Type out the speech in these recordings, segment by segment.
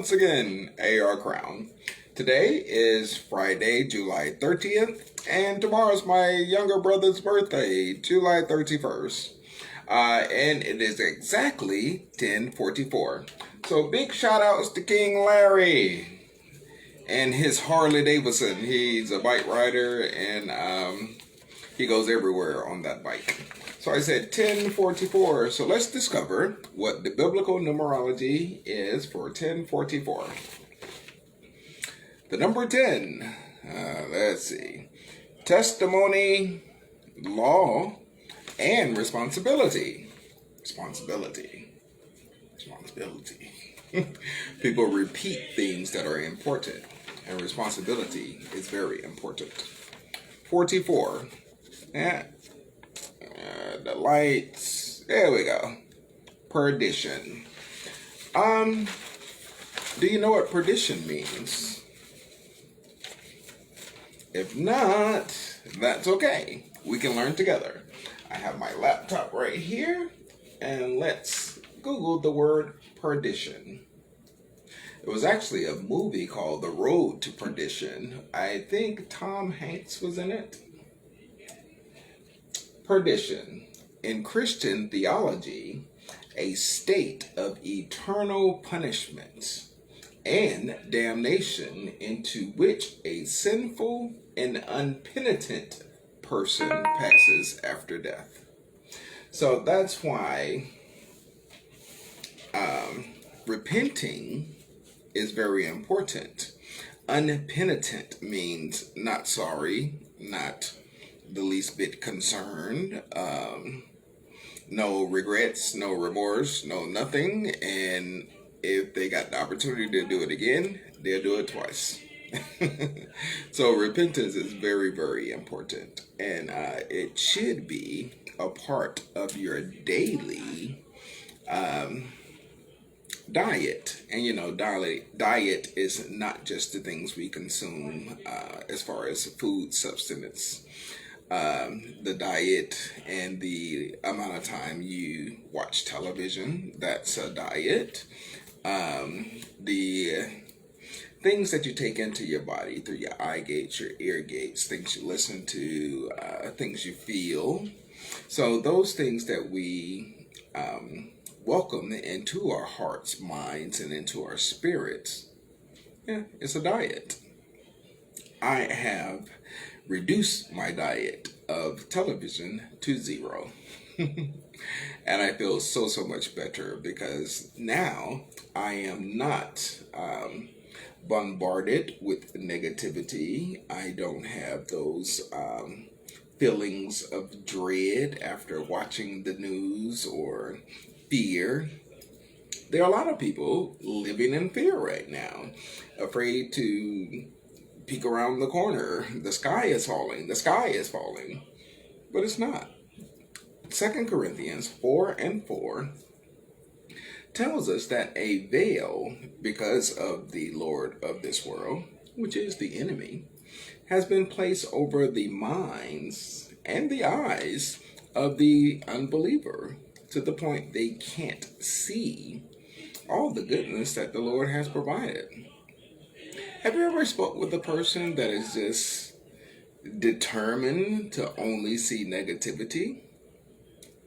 once again, AR Crown. Today is Friday, July 30th, and tomorrow's my younger brother's birthday, July 31st. And it is exactly 10:44. So big shout outs to King Larry and his Harley Davidson. He's a bike rider and he goes everywhere on that bike. So I said 10:44. So let's discover what the biblical numerology is for 10:44. The number 10. Let's see. Testimony, law, and responsibility. Responsibility. People repeat things that are important, and responsibility is very important. 44. The lights. There we go. Perdition. Do you know what perdition means? If not, that's okay. We can learn together. I have my laptop right here, and let's Google the word perdition. It was actually a movie called The Road to Perdition. I think Tom Hanks was in it. Perdition. In Christian theology, a state of eternal punishment and damnation into which a sinful and unpenitent person passes after death. So that's why repenting is very important. Unpenitent means not sorry, not the least bit concerned, no regrets, no remorse, no nothing. And if they got the opportunity to do it again, they'll do it twice. So repentance is very, very important. And it should be a part of your daily diet. And you know, diet is not just the things we consume as far as food substance. The diet and the amount of time you watch television, that's a diet. The things that you take into your body through your eye gates, your ear gates, things you listen to, things you feel. So those things that we welcome into our hearts, minds, and into our spirits, it's a diet. I have reduced my diet of television to 0. And I feel so much better because now I am not bombarded with negativity. I don't have those feelings of dread after watching the news or fear. There are a lot of people living in fear right now, afraid to peek around the corner. The sky is falling. But it's not. 2 Corinthians 4:4 tells us that a veil, because of the Lord of this world, which is the enemy, has been placed over the minds and the eyes of the unbeliever, to the point they can't see all the goodness that the Lord has provided. Have you ever spoke with a person that is just determined to only see negativity?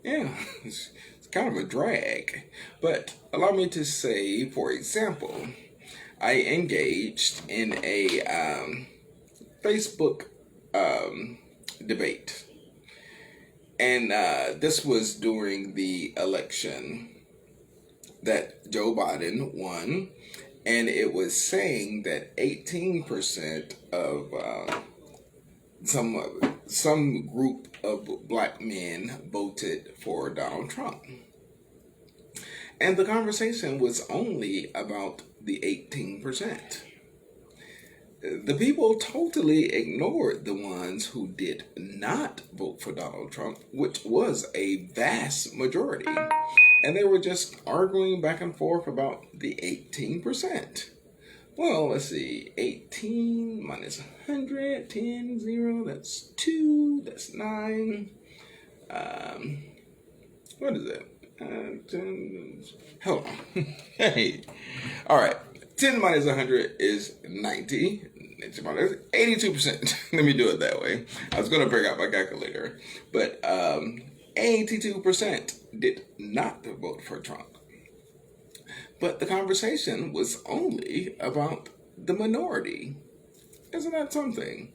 Yeah, it's kind of a drag. But allow me to say, for example, I engaged in a Facebook debate. And this was during the election that Joe Biden won. And it was saying that 18% of some group of black men voted for Donald Trump. And the conversation was only about the 18%. The people totally ignored the ones who did not vote for Donald Trump, which was a vast majority. And they were just arguing back and forth about the 18%. Well, let's see. 18 minus 100, 10, 0, that's 2, that's 9. What is it? Hold on. Hey. All right. 10 minus 100 is 90. 82%. Let me do it that way. I was going to bring out my calculator. But 82% did not vote for Trump. But the conversation was only about the minority. Isn't that something?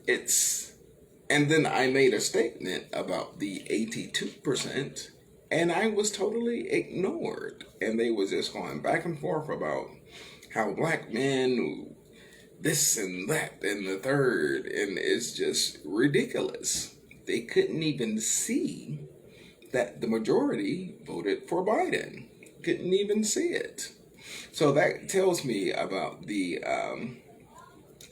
And then I made a statement about the 82%, and I was totally ignored. And they was just going back and forth about how black men, this and that and the third, and it's just ridiculous. They couldn't even see that the majority voted for Biden. Couldn't even see it. So that tells me about the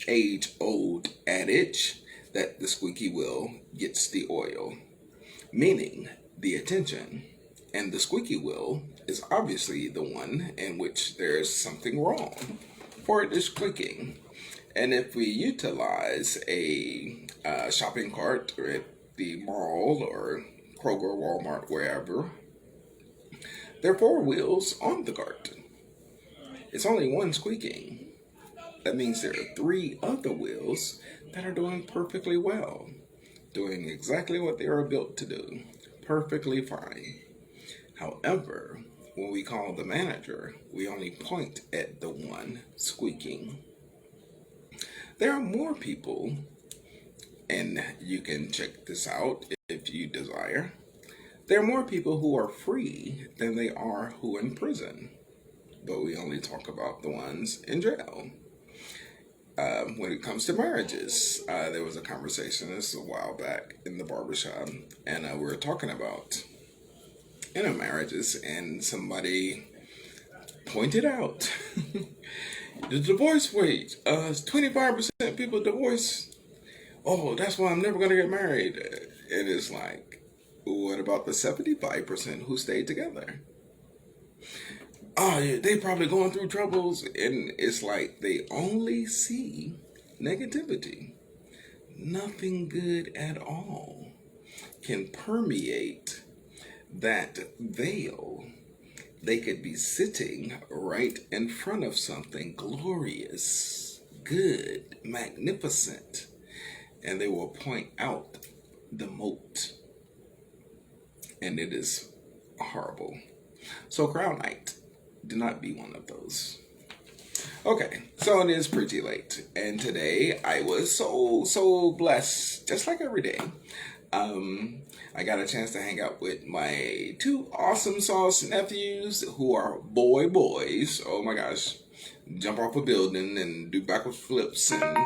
age-old adage that the squeaky wheel gets the oil, meaning the attention. And the squeaky wheel is obviously the one in which there's something wrong for it is squeaking. And if we utilize a shopping cart at the mall or Kroger, Walmart, wherever, there are 4 wheels on the cart. It's only one squeaking. That means there are 3 other wheels that are doing perfectly well, doing exactly what they are built to do, perfectly fine. However, when we call the manager, we only point at the one squeaking. There are more people, and you can check this out if you desire. There are more people who are free than they are who are in prison, but we only talk about the ones in jail. When it comes to marriages, there was a conversation, this was a while back in the barbershop, and we were talking about marriages, and somebody pointed out the divorce rate is 25% people divorce. Oh, that's why I'm never going to get married. It is like, what about the 75% who stayed together? Oh, yeah, they probably going through troubles, and it's like they only see negativity. Nothing good at all can permeate that veil. They could be sitting right in front of something glorious, good, magnificent, and they will point out the moat, and it is horrible. So Crown Night, do not be one of those. Okay, so it is pretty late, and today I was so blessed, just like every day. I got a chance to hang out with my 2 awesome sauce nephews who are boys. Oh my gosh, jump off a building and do backward flips and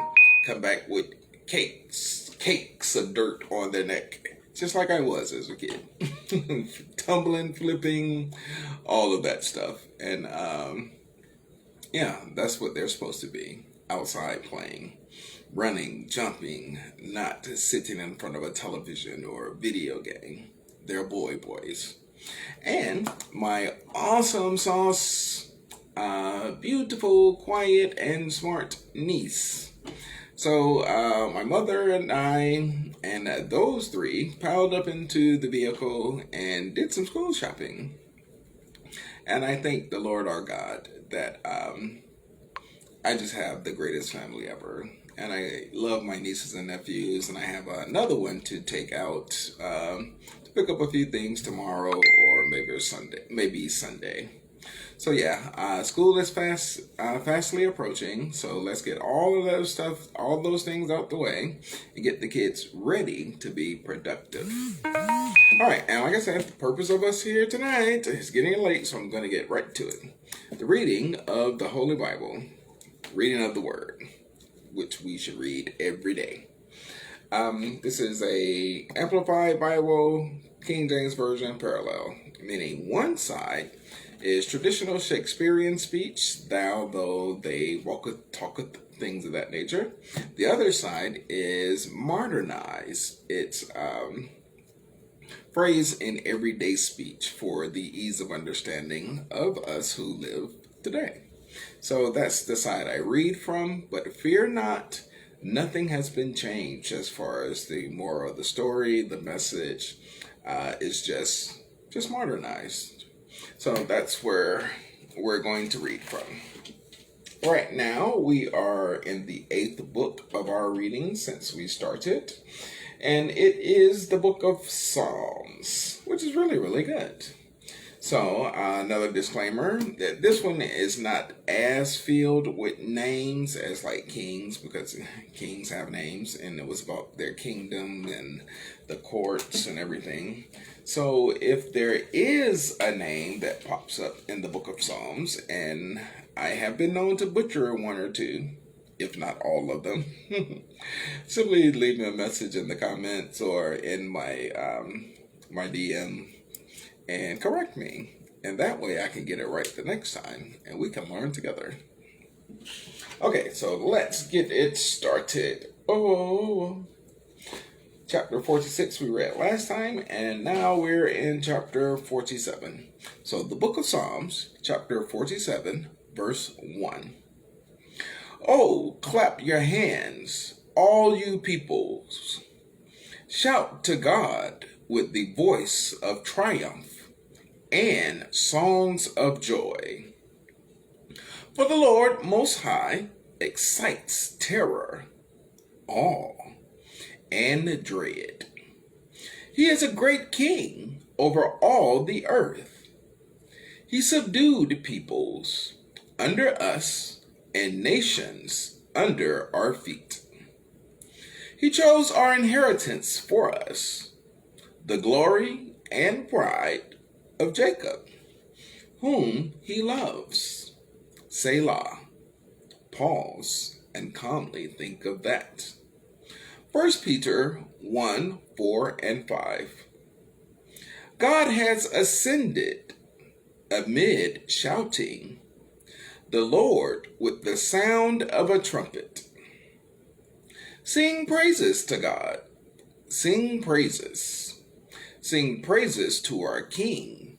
come back with cakes of dirt on their neck, just like I was as a kid. Tumbling, flipping, all of that stuff. And yeah, that's what they're supposed to be, outside playing, running, jumping, not sitting in front of a television or a video game. They're boys. And my awesome sauce, beautiful, quiet, and smart niece. So my mother and I and those 3 piled up into the vehicle and did some school shopping. And I thank the Lord our God that I just have the greatest family ever. And I love my nieces and nephews, and I have another one to take out to pick up a few things tomorrow or maybe Sunday. So yeah, school is fastly approaching, so let's get all of those things out the way and get the kids ready to be productive. All right, and like I said, the purpose of us here tonight is getting late, so I'm going to get right to it. The reading of the Holy Bible, reading of the Word, which we should read every day. This is a Amplified Bible, King James Version parallel, meaning one side is traditional Shakespearean speech, thou, though, they, walketh, talketh, things of that nature. The other side is modernized. It's phrase in everyday speech for the ease of understanding of us who live today. So that's the side I read from, but fear not, nothing has been changed as far as the moral of the story. The message is just modernized. So that's where we're going to read from. Right now, we are in the 8th book of our reading since we started, and it is the book of Psalms, which is really, really good. So, another disclaimer that this one is not as filled with names as like Kings, because Kings have names and it was about their kingdom and the courts and everything. So, if there is a name that pops up in the book of Psalms, and I have been known to butcher one or two, if not all of them, simply leave me a message in the comments or in my DM and correct me. And that way I can get it right the next time and we can learn together. Okay, so let's get it started. Chapter 46 we read last time, and now we're in chapter 47. So the book of Psalms, chapter 47, verse 1. Oh, clap your hands, all you peoples. Shout to God with the voice of triumph and songs of joy. For the Lord Most High excites terror, awe, and dread. He is a great king over all the earth. He subdued peoples under us and nations under our feet. He chose our inheritance for us, the glory and pride of Jacob, whom he loves. Selah. Pause and calmly think of that. 1 Peter 1, 4, and 5. God has ascended amid shouting, the Lord with the sound of a trumpet. Sing praises to God. Sing praises. Sing praises to our King.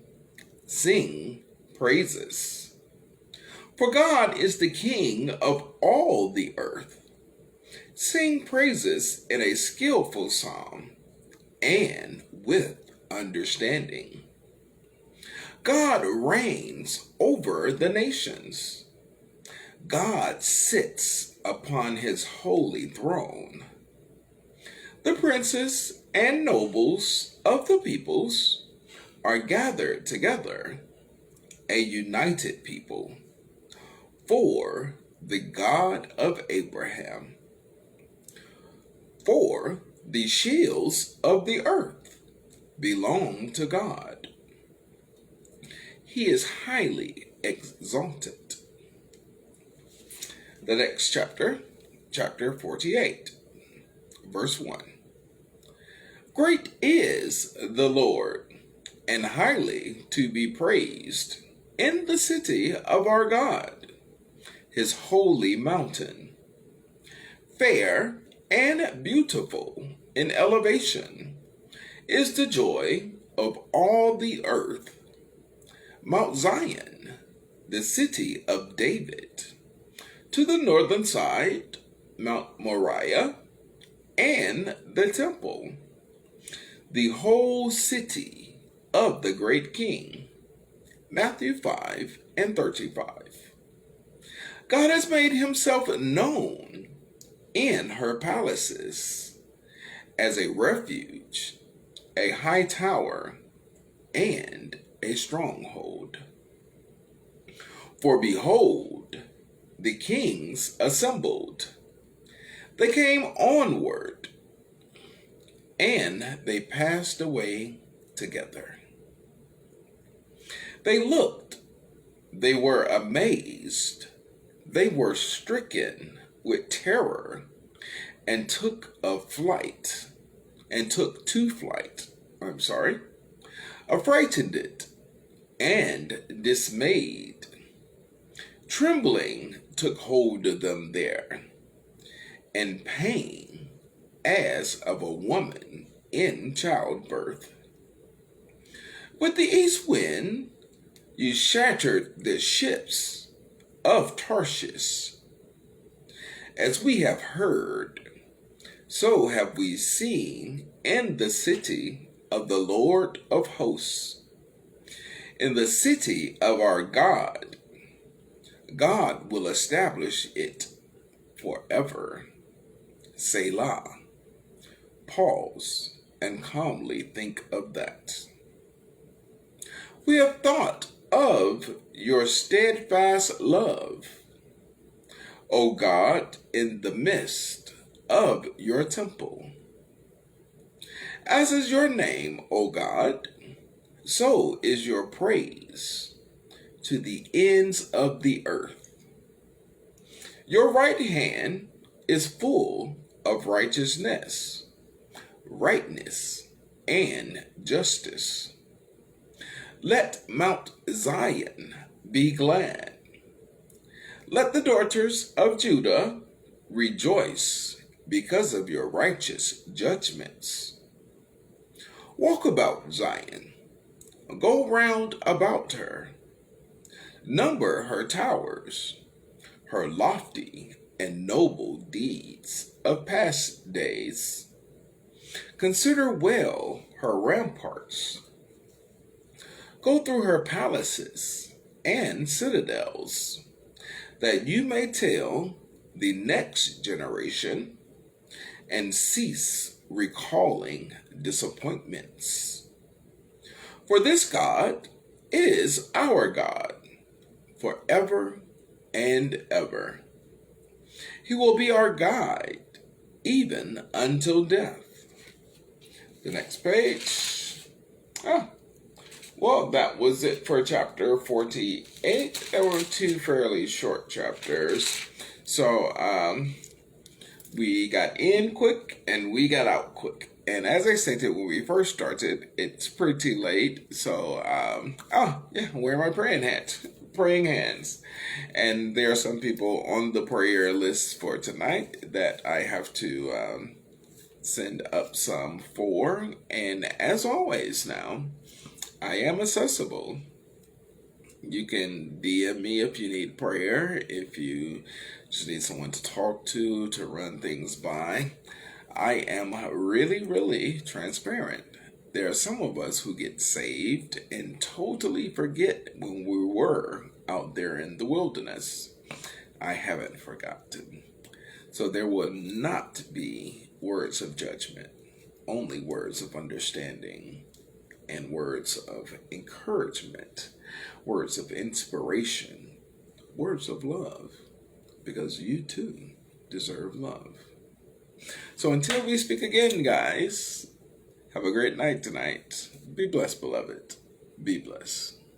Sing praises. For God is the King of all the earth. Sing praises in a skillful psalm and with understanding. God reigns over the nations. God sits upon his holy throne. The princes and nobles of the peoples are gathered together, a united people, for the God of Abraham. For the shields of the earth belong to God. He is highly exalted. The next chapter, chapter 48, verse 1. Great is the Lord, and highly to be praised in the city of our God, his holy mountain. Fair and beautiful in elevation is the joy of all the earth. Mount Zion, the city of David. To the northern side, Mount Moriah and the temple. The whole city of the great king. Matthew 5 and 35. God has made himself known in her palaces as a refuge, a high tower, and a stronghold. For behold, the kings assembled. They came onward, and they passed away together. They looked, they were amazed, they were stricken with terror, and took to flight, affrighted and dismayed. Trembling took hold of them there, and pain as of a woman in childbirth. With the east wind, you shattered the ships of Tarshish. As we have heard, so have we seen in the city of the Lord of hosts, in the city of our God. God will establish it forever. Selah. Pause and calmly think of that. We have thought of your steadfast love, O God, in the midst of your temple. As is your name, O God, so is your praise to the ends of the earth. Your right hand is full of righteousness, rightness, and justice. Let Mount Zion be glad. Let the daughters of Judah rejoice because of your righteous judgments. Walk about Zion, go round about her, number her towers, her lofty and noble deeds of past days. Consider well her ramparts. Go through her palaces and citadels, that you may tell the next generation and cease recalling disappointments. For this God is our God forever and ever. He will be our guide even until death. The next page. Well, that was it for chapter 48. There were two fairly short chapters. So, we got in quick and we got out quick. And as I stated when we first started, it's pretty late. So, where are my praying hats? Praying hands. And there are some people on the prayer list for tonight that I have to send up some for. And as always now, I am accessible. You can DM me if you need prayer, if you just need someone to talk to run things by. I am really, really transparent. There are some of us who get saved and totally forget when we were out there in the wilderness. I haven't forgotten. So there will not be words of judgment, only words of understanding and words of encouragement, words of inspiration, words of love, because you too deserve love. So until we speak again, guys, have a great night tonight. Be blessed, beloved. Be blessed.